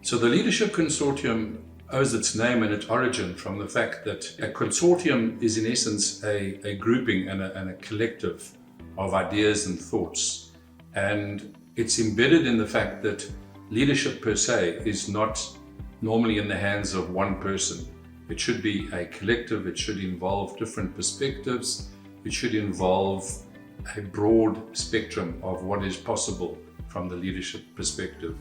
So the Leadership Consortium owes its name and its origin from the fact that a consortium is in essence a grouping and a collective of ideas and thoughts. And it's embedded in the fact that leadership per se is not normally in the hands of one person. It should be a collective, it should involve different perspectives, it should involve a broad spectrum of what is possible from the leadership perspective.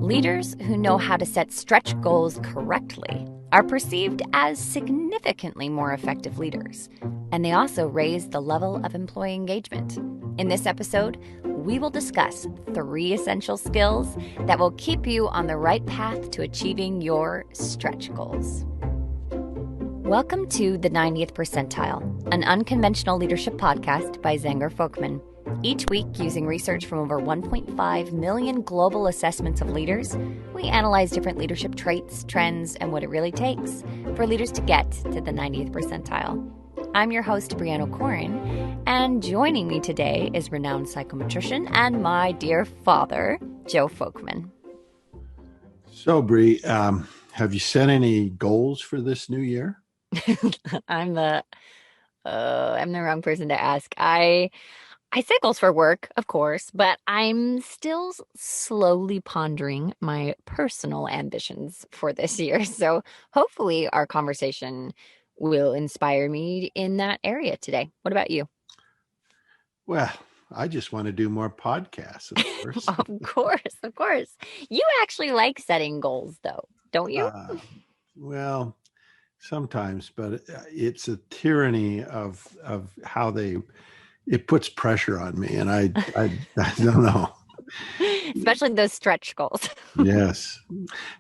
Leaders who know how to set stretch goals correctly are perceived as significantly more effective leaders, and they also raise the level of employee engagement. In this episode, we will discuss 3 essential skills that will keep you on the right path to achieving your stretch goals. Welcome to the 90th Percentile, an unconventional leadership podcast by Zenger Folkman. Each week, using research from over 1.5 million global assessments of leaders, we analyze different leadership traits, trends, and what it really takes for leaders to get to the 90th percentile. I'm your host, Brianna Corin, and joining me today is renowned psychometrician and my dear father, Joe Folkman. So, Bri, have you set any goals for this new year? I'm the wrong person to ask. I set goals for work, of course, but I'm still slowly pondering my personal ambitions for this year. So hopefully our conversation will inspire me in that area today. What about you? Well, I just want to do more podcasts, of course. Of course. You actually like setting goals, though, don't you? Well, sometimes, but it's a tyranny of how it puts pressure on me, and I don't know. Especially those stretch goals. Yes.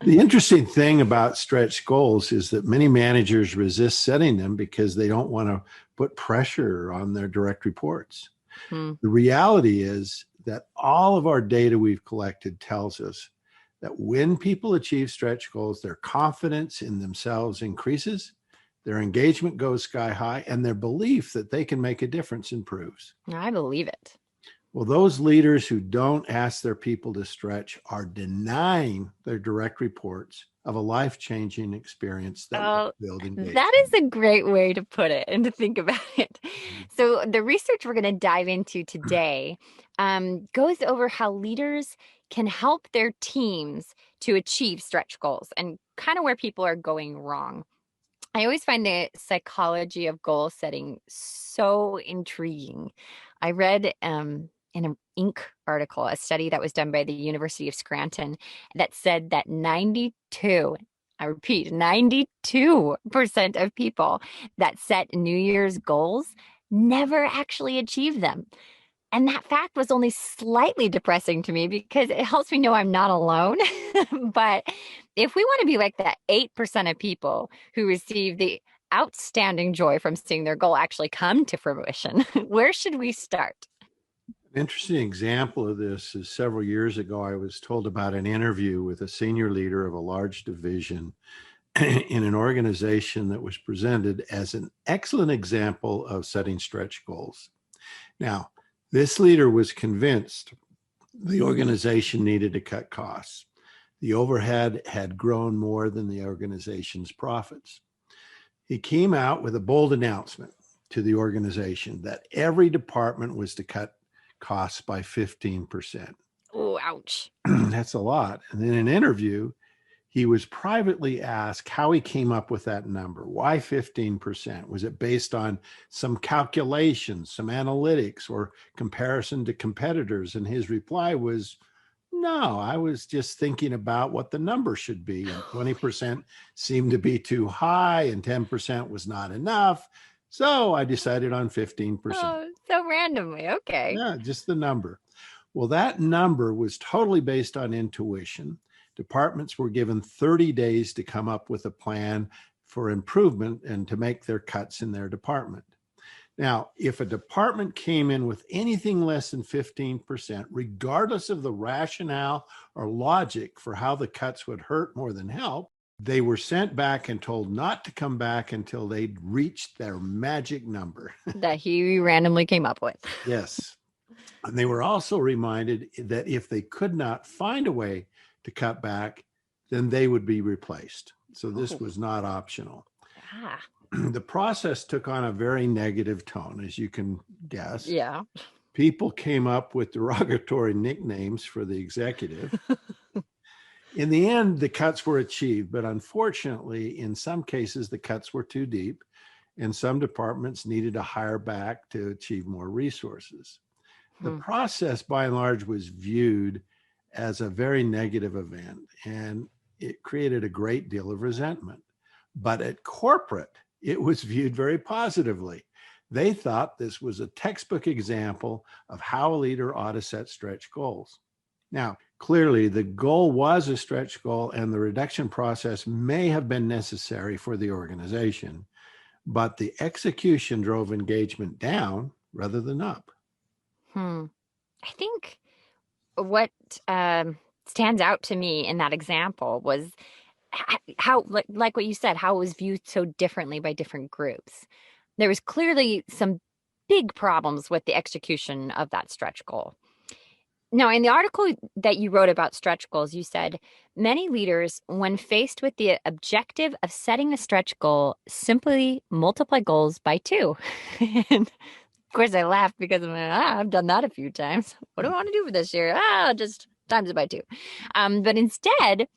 The interesting thing about stretch goals is that many managers resist setting them because they don't want to put pressure on their direct reports. The reality is that all of our data we've collected tells us that when people achieve stretch goals, their confidence in themselves increases, their engagement goes sky high, and their belief that they can make a difference improves. I believe it. Well, those leaders who don't ask their people to stretch are denying their direct reports of a life-changing experience that will build engagement. That is a great way to put it and to think about it. So the research we're going to dive into today goes over how leaders can help their teams to achieve stretch goals and kind of where people are going wrong. I always find the psychology of goal setting so intriguing. I read in an Inc. article, a study that was done by the University of Scranton that said that 92% of people that set New Year's goals never actually achieve them. And that fact was only slightly depressing to me because it helps me know I'm not alone. But if we want to be like that 8% of people who receive the outstanding joy from seeing their goal actually come to fruition, where should we start? An interesting example of this is several years ago, I was told about an interview with a senior leader of a large division in an organization that was presented as an excellent example of setting stretch goals. Now, this leader was convinced the organization needed to cut costs. The overhead had grown more than the organization's profits. He came out with a bold announcement to the organization that every department was to cut costs by 15%. Oh, ouch. That's a lot. And in an interview, he was privately asked how he came up with that number. Why 15%? Was it based on some calculations, some analytics, or comparison to competitors? And his reply was, no, I was just thinking about what the number should be. And 20% seemed to be too high and 10% was not enough. So I decided on 15%. Oh, so randomly. Okay. Yeah, just the number. Well, that number was totally based on intuition. Departments were given 30 days to come up with a plan for improvement and to make their cuts in their department. Now, if a department came in with anything less than 15%, regardless of the rationale or logic for how the cuts would hurt more than help, they were sent back and told not to come back until they'd reached their magic number. That he randomly came up with. Yes. And they were also reminded that if they could not find a way to cut back, then they would be replaced. So this was not optional. Ah, The process took on a very negative tone, as you can guess. yeah. People came up with derogatory nicknames for the executive. In the end, the cuts were achieved, but unfortunately, in some cases, the cuts were too deep, and some departments needed to hire back to achieve more resources. The process, by and large, was viewed as a very negative event, and it created a great deal of resentment. But at corporate, it was viewed very positively. They thought this was a textbook example of how a leader ought to set stretch goals. Now, clearly, the goal was a stretch goal, and the reduction process may have been necessary for the organization, but the execution drove engagement down rather than up. I think what stands out to me in that example was how, like what you said, how it was viewed so differently by different groups. There was clearly some big problems with the execution of that stretch goal. Now, in the article that you wrote about stretch goals, you said many leaders, when faced with the objective of setting a stretch goal, simply multiply goals by 2. And of course, I laughed because I've done that a few times. What do I want to do for this year? Just times it by 2. But instead,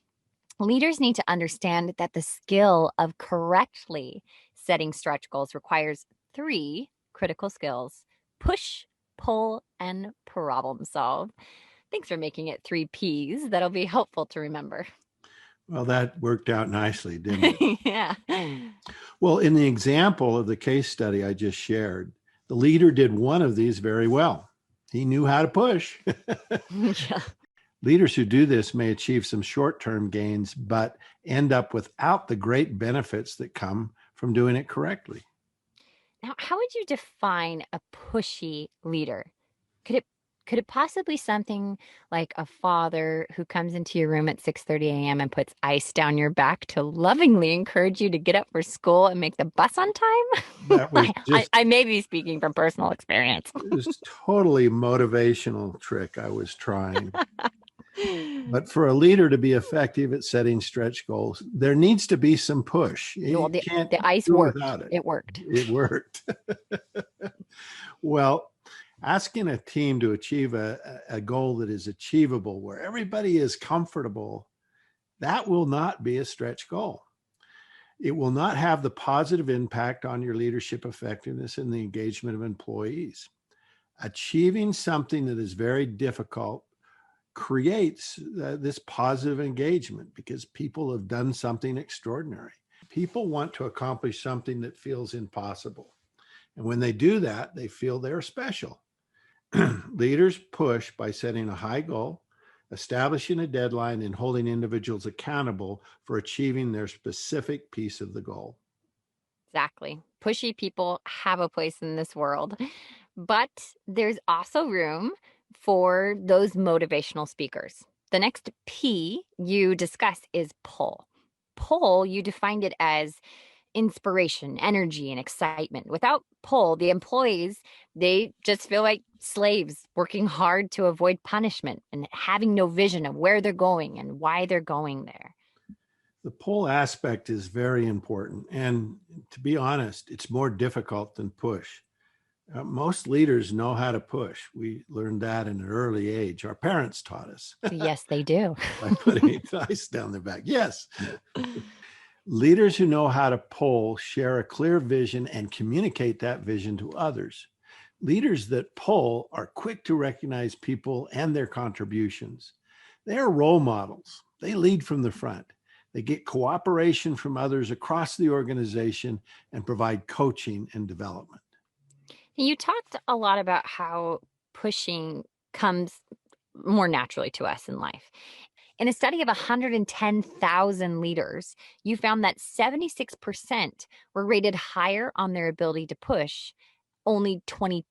leaders need to understand that the skill of correctly setting stretch goals requires 3 critical skills: push, pull, and problem solve. Thanks for making it 3 Ps. That'll be helpful to remember. Well, that worked out nicely, didn't it? Yeah. Well, in the example of the case study I just shared, the leader did one of these very well. He knew how to push. Yeah. Leaders who do this may achieve some short-term gains, but end up without the great benefits that come from doing it correctly. Now, how would you define a pushy leader? Could it possibly something like a father who comes into your room at 6:30 a.m. and puts ice down your back to lovingly encourage you to get up for school and make the bus on time? That was just I may be speaking from personal experience. it was totally motivational trick I was trying. But for a leader to be effective at setting stretch goals, there needs to be some push. Well, You can't the ice do worked. without it. It worked. It worked. Well, asking a team to achieve a goal that is achievable, where everybody is comfortable, that will not be a stretch goal. It will not have the positive impact on your leadership effectiveness and the engagement of employees. Achieving something that is very difficult creates this positive engagement because people have done something extraordinary. People want to accomplish something that feels impossible. And when they do that, they feel they're special. Leaders push by setting a high goal, establishing a deadline, and holding individuals accountable for achieving their specific piece of the goal. Exactly. Pushy people have a place in this world, but there's also room for those motivational speakers. The next P you discuss is pull. Pull, you defined it as inspiration, energy, and excitement. Without pull, the employees, they just feel like slaves working hard to avoid punishment and having no vision of where they're going and why they're going there. The pull aspect is very important. And to be honest, it's more difficult than push. Most leaders know how to push. We learned that in an early age. Our parents taught us. Yes, they do. By putting ice down their back. Yes. Leaders who know how to pull share a clear vision and communicate that vision to others. Leaders that pull are quick to recognize people and their contributions. They are role models. They lead from the front. They get cooperation from others across the organization and provide coaching and development. You talked a lot about how pushing comes more naturally to us in life. In a study of 110,000 leaders, you found that 76% were rated higher on their ability to push. Only 22%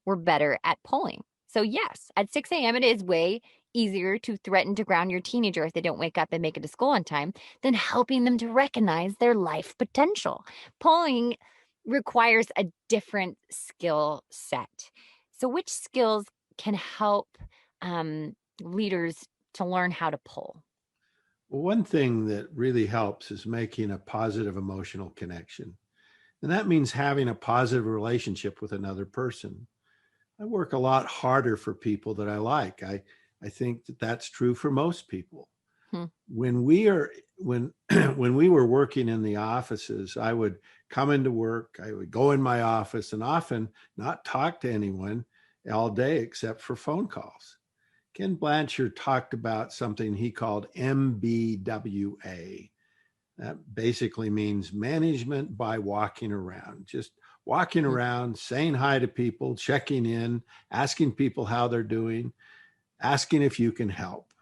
were better at pulling. So yes, at 6 a.m., it is way easier to threaten to ground your teenager if they don't wake up and make it to school on time than helping them to recognize their life potential. Pulling requires a different skill set. So, which skills can help leaders to learn how to pull? Well, one thing that really helps is making a positive emotional connection. And that means having a positive relationship with another person. I work a lot harder for people that I like. I think that that's true for most people. Hmm. When when we were working in the offices, I would come into work, I would go in my office and often not talk to anyone all day except for phone calls. Ken Blanchard talked about something he called MBWA. That basically means management by walking around, just walking Hmm. around, saying hi to people, checking in, asking people how they're doing, asking if you can help.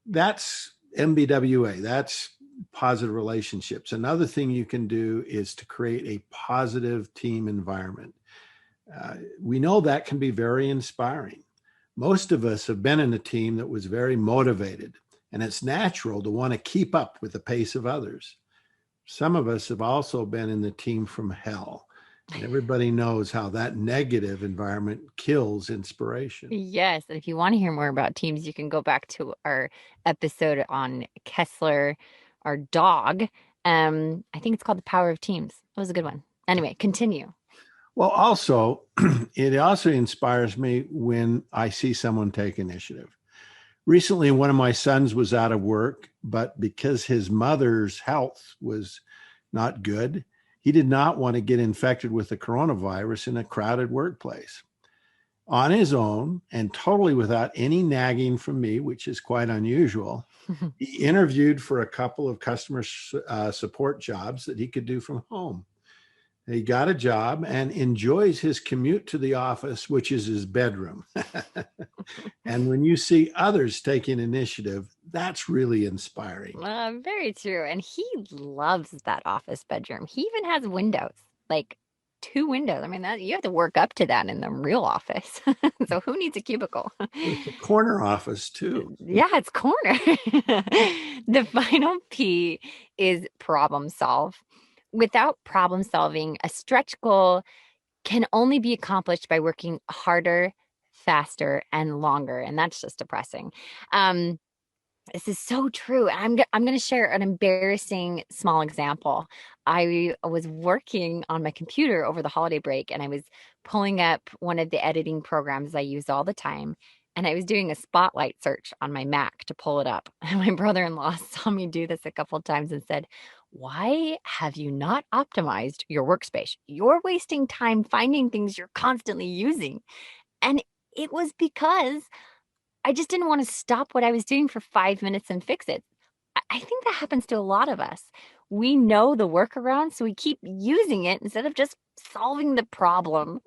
That's MBWA. That's positive relationships. Another thing you can do is to create a positive team environment. We know that can be very inspiring. Most of us have been in a team that was very motivated, and it's natural to want to keep up with the pace of others. Some of us have also been in the team from hell, and everybody knows how that negative environment kills inspiration. Yes. And if you want to hear more about teams, you can go back to our episode on Kessler, our dog. I think it's called The Power of Teams. It was a good one. Anyway, continue. Well, also, it also inspires me when I see someone take initiative. Recently, one of my sons was out of work, but because his mother's health was not good, he did not want to get infected with the coronavirus in a crowded workplace. On his own and totally without any nagging from me, which is quite unusual, he interviewed for a couple of customer support jobs that he could do from home. He got a job and enjoys his commute to the office, which is his bedroom. And when you see others taking initiative, that's really inspiring. Very true. And he loves that office bedroom. He even has windows, like two windows. I mean, that you have to work up to that in the real office. So who needs a cubicle? It's a corner office too. Yeah, it's corner. The final P is problem solve. Without problem solving, a stretch goal can only be accomplished by working harder, faster, and longer. And that's just depressing. Um, this is so true. I'm going to share an embarrassing small example. I was working on my computer over the holiday break and I was pulling up one of the editing programs I use all the time. And I was doing a spotlight search on my Mac to pull it up. And my brother-in-law saw me do this a couple of times and said, "Why have you not optimized your workspace? You're wasting time finding things you're constantly using." And it was because I just didn't want to stop what I was doing for 5 minutes and fix it. I think that happens to a lot of us. We know the workaround, so we keep using it instead of just solving the problem.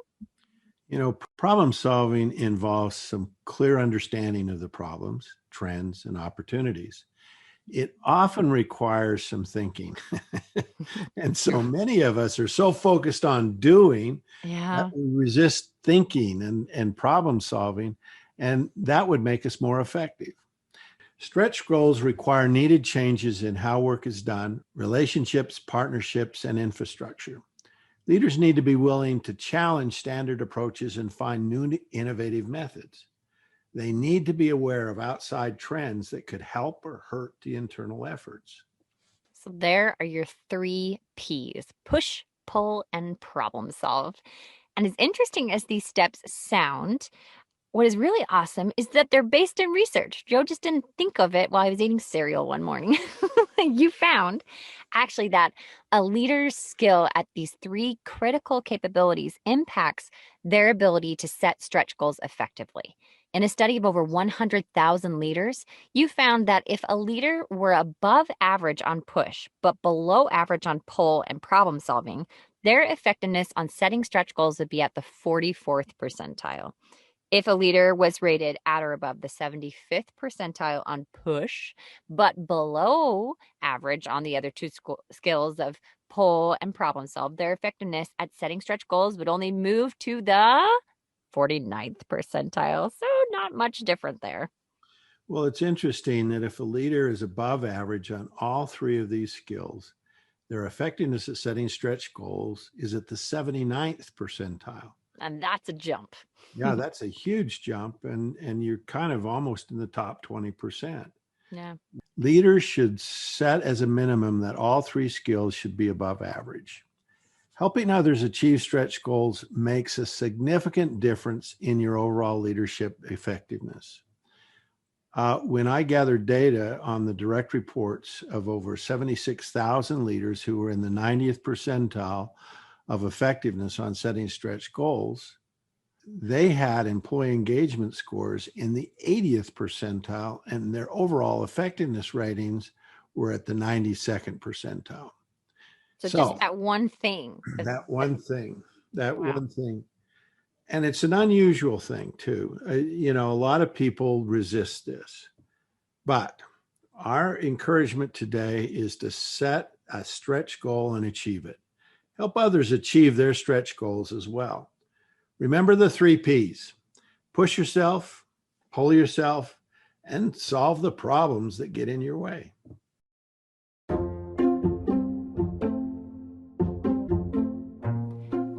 You know, problem solving involves some clear understanding of the problems, trends, and opportunities. It often requires some thinking. And so many of us are so focused on doing that Yeah. we resist thinking and problem solving, and that would make us more effective. Stretch goals require needed changes in how work is done, relationships, partnerships, and infrastructure. Leaders need to be willing to challenge standard approaches and find new innovative methods. They need to be aware of outside trends that could help or hurt the internal efforts. So there are your three P's: push, pull, and problem solve. And as interesting as these steps sound, what is really awesome is that they're based in research. Joe just didn't think of it while I was eating cereal one morning. You found actually that a leader's skill at these three critical capabilities impacts their ability to set stretch goals effectively. In a study of over 100,000 leaders, you found that if a leader were above average on push, but below average on pull and problem solving, their effectiveness on setting stretch goals would be at the 44th percentile. If a leader was rated at or above the 75th percentile on push, but below average on the other two skills of pull and problem solve, their effectiveness at setting stretch goals would only move to the 49th percentile. So, not much different there. Well, it's interesting that if a leader is above average on all three of these skills, their effectiveness at setting stretch goals is at the 79th percentile. And that's a jump. Yeah, that's a huge jump. And you're kind of almost in the top 20%. Yeah. Leaders should set as a minimum that all three skills should be above average. Helping others achieve stretch goals makes a significant difference in your overall leadership effectiveness. When I gathered data on the direct reports of over 76,000 leaders who were in the 90th percentile of effectiveness on setting stretch goals, they had employee engagement scores in the 80th percentile, and their overall effectiveness ratings were at the 92nd percentile. So just that one thing. That one thing, that Wow. one thing. And it's an unusual thing too. A lot of people resist this, but our encouragement today is to set a stretch goal and achieve it. Help others achieve their stretch goals as well. Remember the 3 Ps: push yourself, pull yourself, and solve the problems that get in your way.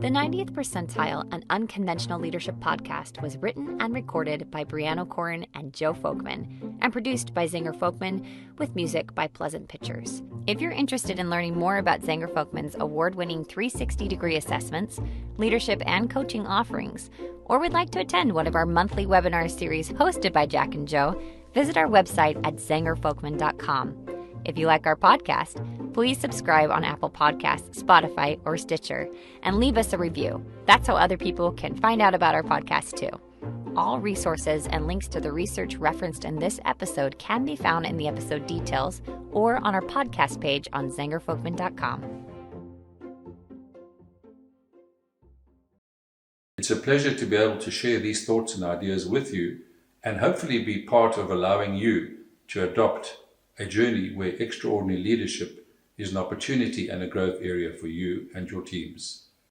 The 90th Percentile, an unconventional leadership podcast, was written and recorded by Brianna Corin and Joe Folkman, and produced by Zenger Folkman, with music by Pleasant Pictures. If you're interested in learning more about Zenger Folkman's award-winning 360-degree assessments, leadership and coaching offerings, or would like to attend one of our monthly webinar series hosted by Jack and Joe, visit our website at zengerfolkman.com. If you like our podcast, please subscribe on Apple Podcasts, Spotify, or Stitcher, and leave us a review. That's how other people can find out about our podcast too. All resources and links to the research referenced in this episode can be found in the episode details or on our podcast page on zengerfolkman.com. It's a pleasure to be able to share these thoughts and ideas with you, and hopefully be part of allowing you to adopt a journey where extraordinary leadership is an opportunity and a growth area for you and your teams.